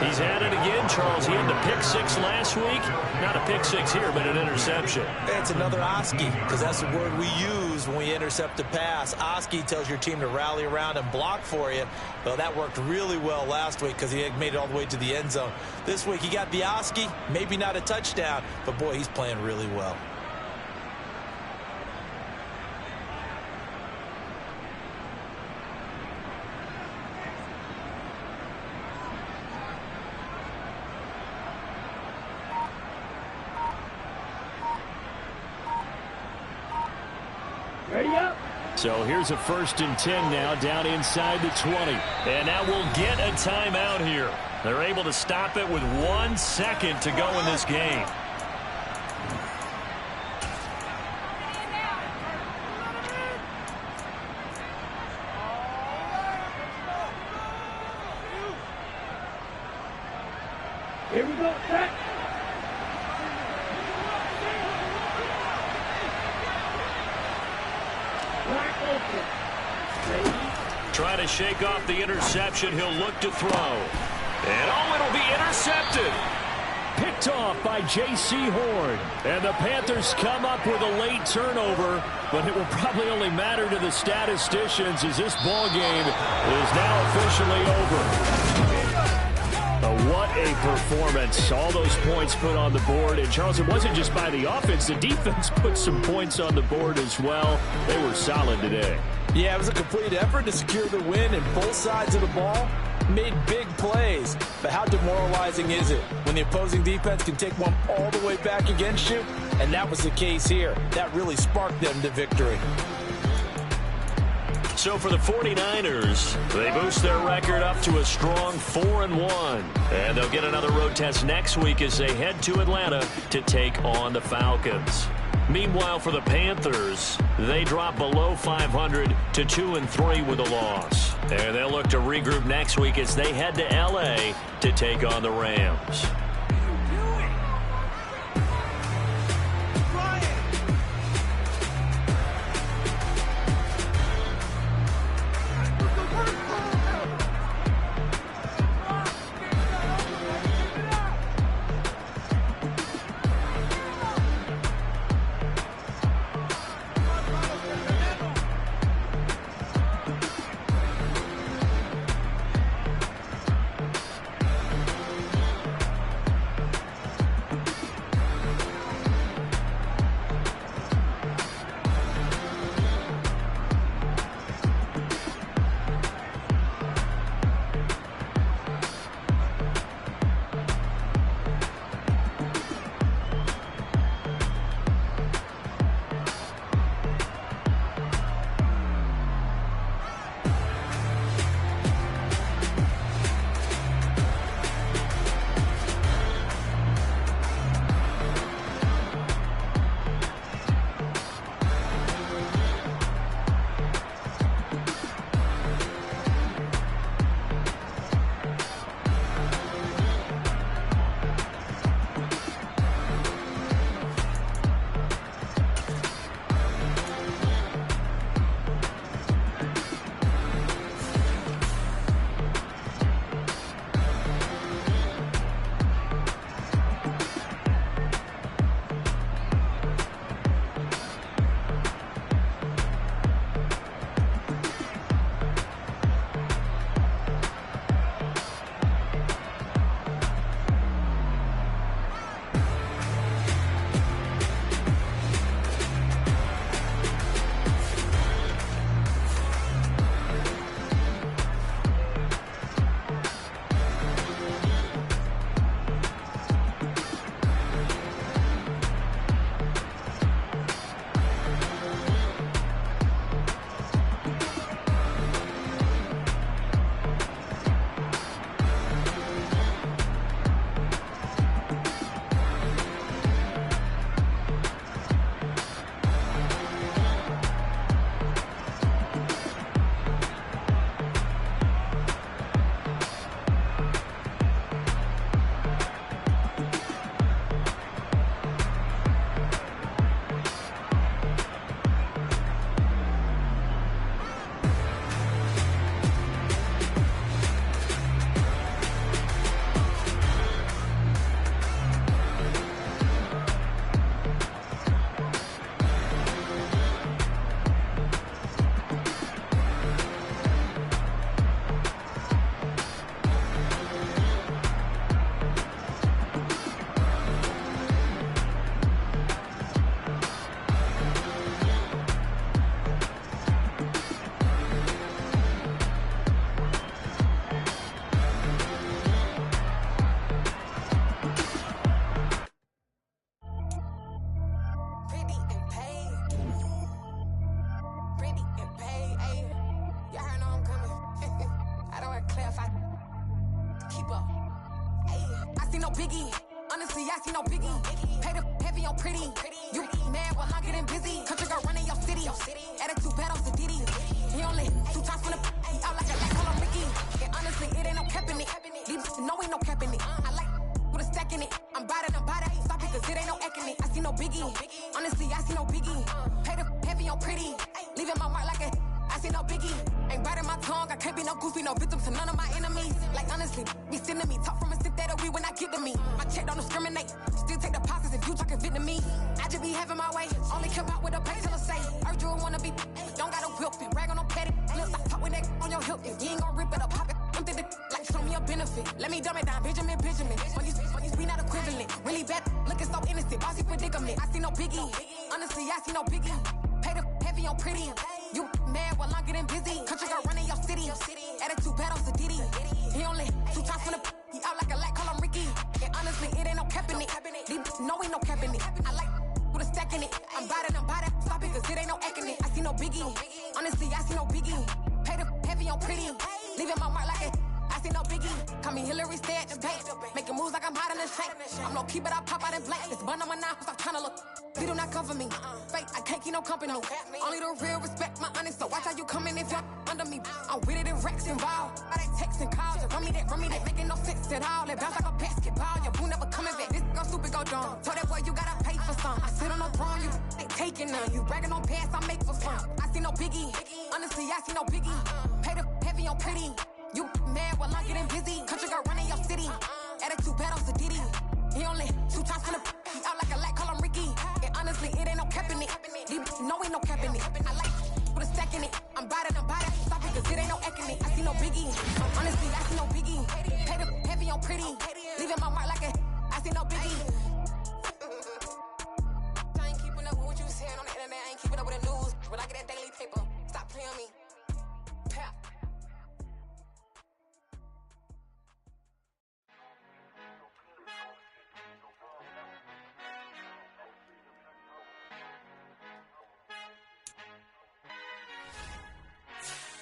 He's at it again, Charles. He had the pick six last week. Not a pick six here, but an interception. It's another Oski, because that's the word we use when we intercept a pass. Oski tells your team to rally around and block for you. Well, that worked really well last week because he had made it all the way to the end zone. This week he got the Oski, maybe not a touchdown, but boy, he's playing really well. Ready up. So here's a 1st and 10 now, down inside the 20. And now we'll get a timeout here. They're able to stop it with 1 second to go in this game. Here we go. Set. Trying to shake off the interception. He'll look to throw. And oh, it'll be intercepted. Picked off by J.C. Horn. And the Panthers come up with a late turnover, but it will probably only matter to the statisticians as this ball game is now officially over. What a performance. All those points put on the board. And, Charles, it wasn't just by the offense. The defense put some points on the board as well. They were solid today. Yeah, it was a complete effort to secure the win, and both sides of the ball made big plays. But how demoralizing is it when the opposing defense can take one all the way back against you? And that was the case here. That really sparked them to victory. So for the 49ers, they boost their record up to a strong 4-1. And they'll get another road test next week as they head to Atlanta to take on the Falcons. Meanwhile, for the Panthers, they drop below 500 to 2-3 with a loss. And they'll look to regroup next week as they head to L.A. to take on the Rams. see no biggie. Honestly, I see no biggie. Pay the heavy on pretty. You mad while I'm getting busy. Country girl running your city. Attitude bad on the Diddy. He only 2 times from the he out like a light, call him Ricky. And honestly, it ain't no cap in it. These no ain't no cap in it. I like with a stack in it. I'm by that. Stop it, cause it ain't no acting it. I see no biggie. Honestly, I see no biggie. Pay the heavy on pretty. Leaving my mark like a I see no biggie. Ain't biting my tongue. I can't be no goofy, no victim to none of my enemies. Like honestly, be sending me talk from a sip that we when I get to me. My check don't discriminate. Still take deposits if you talking Vietnamese. I just be having my way. Only come out with a pay till I say. Urge you wanna be. Don't gotta whip it. Rag on no petty. Look, I talk with that on your hip. If you ain't gon' rip it up, pop it. Empty the like show me a benefit. Let me dumb it down, Benjamin. When you be not equivalent. Really bad, looking so innocent. Bossy predicament. I see no biggie. Honestly, I see no biggie. Pay the heavy on pretty. You mad while I'm getting busy. Country girl running your city. Attitude bad on the Diddy. He only 2 times from the he out like a light, call him Ricky. And honestly, it ain't no cap in it. These no ain't no cap in it. I like with a stack in it. I'm by that. Stop it, cause it ain't no acting it. I see no biggie. Honestly, I see no biggie. Pay the heavy on pretty. Leaving my mark like it. I see no biggie. Call me Hillary, stay at the bank. Making moves like I'm hot in the shank. I'm no keep it, I pop out in blank. It's bun on my knife, stop trying to look. They do not come for me. Fake, I can't keep no company. Only the real respect my honest. So watch how you coming if you're under me. I'm with it in Rex involved. I they text and calls. Run me that. Making no sense at all. They bounce like a basketball. Your boo never coming back. This go stupid, go dumb. Told that boy you gotta pay for some. I sit on no throne, you ain't taking none. You bragging on past, I make for fun. I see no biggie. Honestly, I see no biggie. Pay the heavy on pretty. You mad while I'm getting busy. Country girl running your city. Attitude bad on the Diddy. He only 2 times from the he out like a light, call him Ricky. And honestly, it ain't no cap in it. No ain't no cap in it. I like with a stack in it. I'm by that. Stop it, cause it ain't no acting it. I see no biggie. Honestly, I see no biggie. Pay the heavy on pretty. Leaving my mark like a I see no biggie. I ain't keeping up with what you saying on the internet. I ain't keeping up with the news. When I get that daily paper, stop playing me. Pap.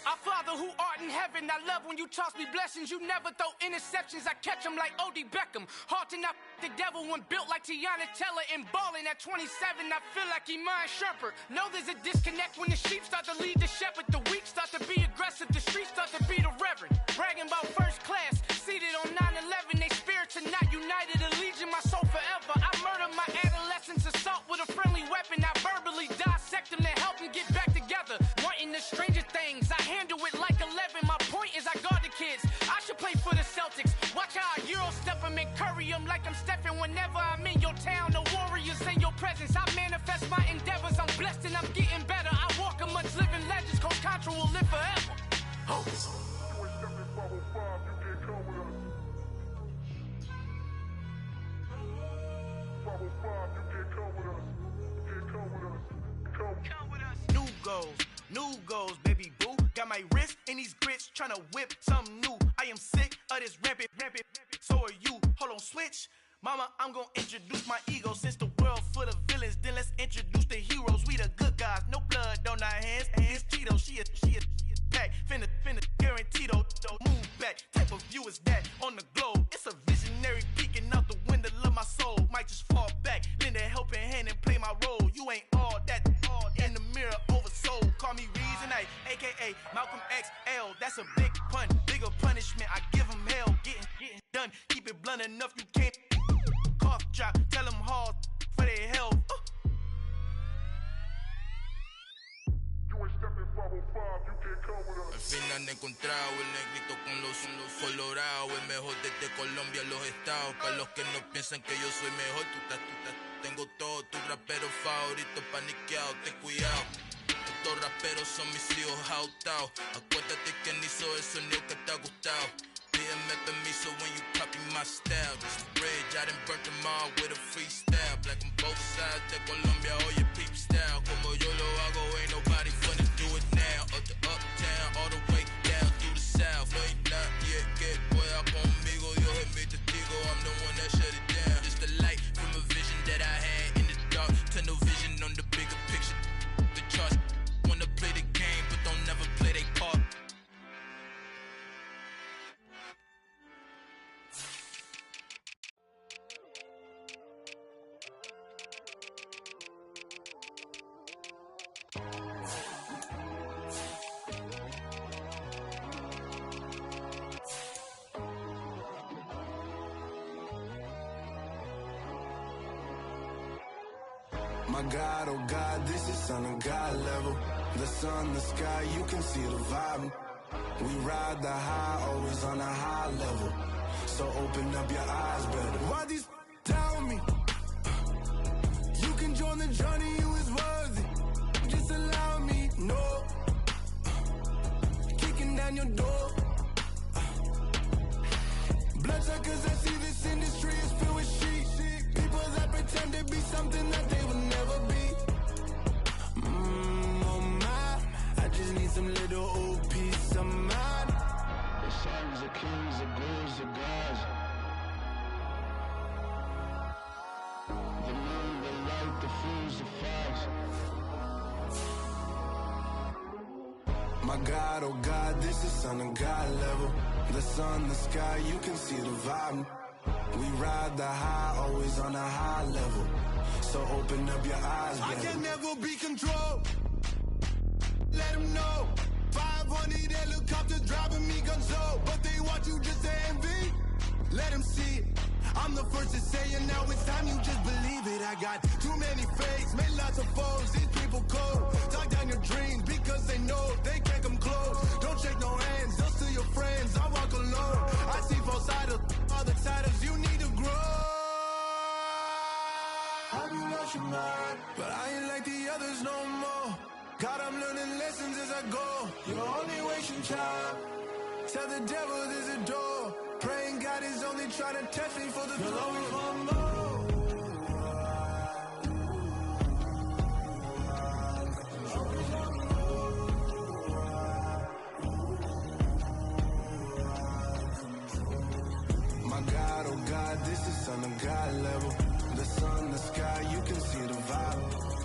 Our Father who art in heaven, I love when you toss me blessings. You never throw interceptions, I catch them like O.D. Beckham. Halting up the devil when built like Tiana Teller. And balling at 27, I feel like Iman Shumpert. Know there's a disconnect when the sheep start to lead the shepherd. The weak start to be aggressive, the streets start to be the reverend. Bragging about first class, seated on 9/11. They spirits are not united, a legion, my soul forever. I murder my adolescence, assault with a friendly weapon. I verbally dissect them to help them get back together. Wanting the stranger things, I handle it like 11. My point is I guard the kids. I should play for the Celtics. Watch how I Euro step them and curry them like I'm Stephen. Whenever I'm in your town, the Warriors in your presence. I manifest my endeavors. I'm blessed and I'm getting better. I walk amongst living legends. Coach Contra will live forever. Oh. New goals, baby boo. Got my wrist in these grits, tryna whip something new. I am sick of this rampant. So are you. Hold on, switch. Mama, I'm gonna introduce my ego. Since the world full of villains, then let's introduce the heroes. We the good guys, no blood on our hands. Hands Tito, she a pack. Finna, guaranteed, move back. Type of view is that on the globe? It's a visionary peeking out the window of my soul. Might just fall back, lend a helping hand and play my role. You ain't all that in the mirror oversold. Call me Reason A, aka Malcolm XL. That's a big pun, bigger punishment. I give him hell, getting done. Keep it blunt enough, you can't cough drop. Tell them hard for their health. Al fin han encontrado el negrito con los colorados. El mejor desde Colombia, los estados. Para los que no piensan que yo soy mejor, tengo todo, tus raperos favoritos paniqueados, ten cuidado. Estos raperos son mis hijos jautados. Acuérdate quién hizo el sonido que te ha gustado. Pídeme permiso when you copy my style. This bridge, I done burnt them all with a freestyle. Black on both sides de Colombia, oye peep style. Como yo lo hago, ain't nobody finna do it now. Up to uptown, all the way down through the south. No hay nadie que pueda conmigo, Dios es mi testigo. I'm the one that shut it down. Just the light from a vision that I had in the dark. Tunnel vision on the bigger picture. The charts wanna play the game, but don't never play their part. My God, oh God, this is Son of God level. The sun, the sky, you can see the vibe. We ride the high, always on a high level. So open up your eyes better. Why these tell me? You can join the journey, you is worthy. Just allow me, no. Kicking down your door. Bloodsuckers that see this industry is filled with shit. People that pretend to be something that they will never be. Oh my, I just need some little old peace of mind. The sons of kings, the bulls, the gods. The moon, the light, the fools, the facts. My God, oh God, this is Son of God level. The sun, the sky, you can see the vibe. We ride the high, always on a high level. So open up your eyes, baby. I can never be controlled. Let them know. 500 helicopters driving me gonzo. But they want you just to envy. Let them see it. I'm the first to say it, now it's time you just believe it. I got too many fakes, made lots of foes. These people cold. Talk down your dreams because they know they can't come close. Don't shake no hands, they'll steal your friends. I walk alone. I see both sides of other titles. You need to grow. Have you lost your mind? But I ain't like the others no more. God, I'm learning lessons as I go. You're only wasting time. Tell the devil there's a door. Praying God is only trying to test me for the throne. You'll always want more. My God, oh God, this is Son of God level. The sun, the sky, you can see the vibe.